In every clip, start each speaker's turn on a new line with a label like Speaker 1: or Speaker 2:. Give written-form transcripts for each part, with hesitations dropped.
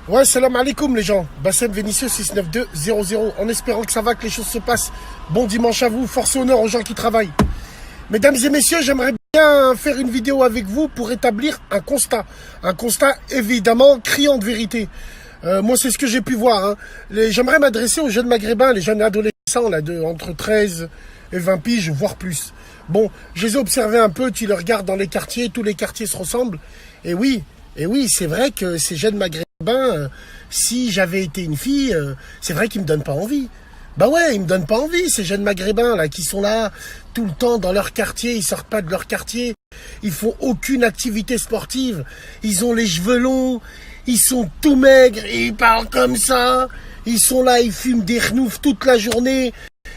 Speaker 1: Ouais, salam alaikum les gens. Bassem Vénitieux 69200. En espérant que ça va, que les choses se passent. Bon dimanche à vous. Force et honneur aux gens qui travaillent. Mesdames et messieurs, j'aimerais bien faire une vidéo avec vous pour établir un constat. Un constat évidemment criant de vérité. Moi, c'est ce que j'ai pu voir. Hein. J'aimerais m'adresser aux jeunes maghrébins, les jeunes adolescents là, entre 13 et 20 piges, voire plus. Bon, je les ai observés un peu. Tu les regardes dans les quartiers. Tous les quartiers se ressemblent. Et oui, c'est vrai que ces jeunes maghrébins, si j'avais été une fille, c'est vrai qu'ils me donnent pas envie. Bah ouais, ils me donnent pas envie, ces jeunes maghrébins là qui sont là tout le temps dans leur quartier, ils sortent pas de leur quartier, ils font aucune activité sportive, ils ont les cheveux longs, ils sont tout maigres, ils parlent comme ça, ils sont là, ils fument des renoufs toute la journée.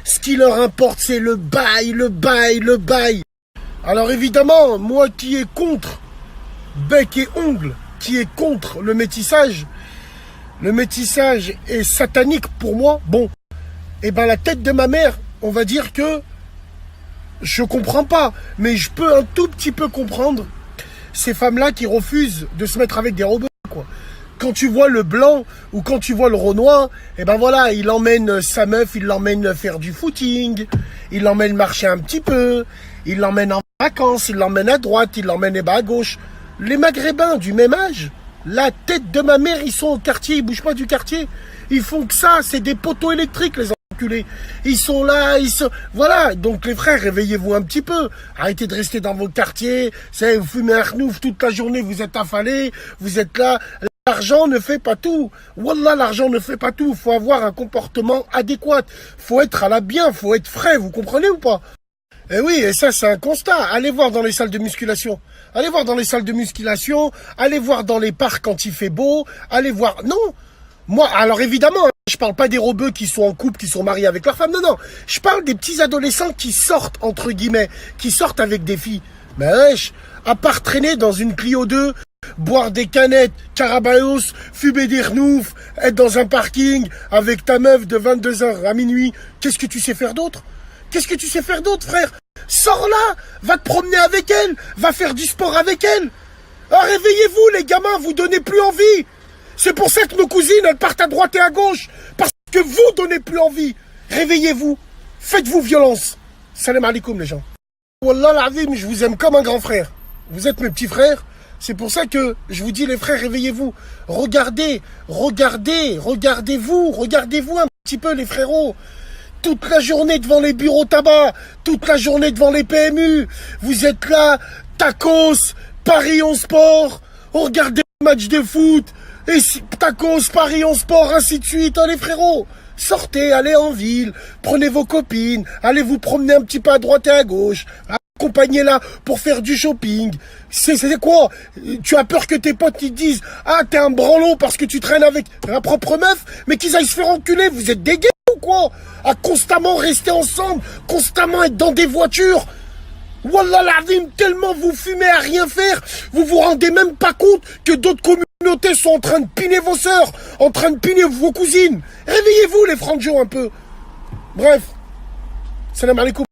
Speaker 1: Ce qui leur importe, c'est le bail, le bail, le bail. Alors évidemment, moi qui est contre bec et ongle, qui est contre le métissage est satanique pour moi. Bon, et ben la tête de ma mère, on va dire que je comprends pas, mais je peux un tout petit peu comprendre ces femmes-là qui refusent de se mettre avec des robeux, quoi. Quand tu vois le blanc ou quand tu vois le renois, et ben voilà, il emmène sa meuf, il l'emmène faire du footing, il l'emmène marcher un petit peu, il l'emmène en vacances, il l'emmène à droite, il l'emmène à gauche. Les maghrébins du même âge, la tête de ma mère, ils sont au quartier, ils bougent pas du quartier. Ils font que ça, c'est des poteaux électriques, les enculés. Ils sont là, voilà, donc les frères, réveillez-vous un petit peu. Arrêtez de rester dans vos quartiers. Vous fumez un renouf toute la journée, vous êtes affalés, vous êtes là. L'argent ne fait pas tout. Wallah, l'argent ne fait pas tout. Faut avoir un comportement adéquat. Faut être à la bien, faut être frais, vous comprenez ou pas? Eh oui, et ça, c'est un constat. Allez voir dans les salles de musculation. Allez voir dans les salles de musculation. Allez voir dans les parcs quand il fait beau. Allez voir... Non. Moi, alors évidemment, je parle pas des robeux qui sont en couple, qui sont mariés avec leur femme. Non, non. Je parle des petits adolescents qui sortent, entre guillemets, qui sortent avec des filles. Mais wesh, à part traîner dans une Clio 2, boire des canettes, carabayos, fumer des renoufs, être dans un parking avec ta meuf de 22h à minuit, qu'est-ce que tu sais faire d'autre? Qu'est-ce que tu sais faire d'autre, frère? Sors là, va te promener avec elle, va faire du sport avec elle. Ah, réveillez-vous, les gamins, vous donnez plus envie. C'est pour ça que nos cousines, elles partent à droite et à gauche. Parce que vous donnez plus envie. Réveillez-vous, faites-vous violence. Salam alaikum, les gens. Wallah l'azim, je vous aime comme un grand frère. Vous êtes mes petits frères. C'est pour ça que je vous dis, les frères, réveillez-vous. Regardez, regardez-vous un petit peu, les frérots. Toute la journée devant les bureaux tabac, toute la journée devant les PMU. Vous êtes là, tacos, Paris en sport, on regarde des matchs de foot, et tacos, Paris en sport, ainsi de suite. Oh, les frérots, sortez, allez en ville, prenez vos copines, allez vous promener un petit peu à droite et à gauche, accompagnez-la pour faire du shopping. C'est quoi? Tu as peur que tes potes te disent « Ah, t'es un branlot parce que tu traînes avec ta propre meuf ?» Mais qu'ils aillent se faire enculer, vous êtes des gays ou quoi? À constamment rester ensemble, constamment être dans des voitures. Wallah l'azim, tellement vous fumez à rien faire, vous vous rendez même pas compte que d'autres communautés sont en train de piner vos sœurs, en train de piner vos cousines. Réveillez-vous les franjos un peu. Bref, salam alaikum.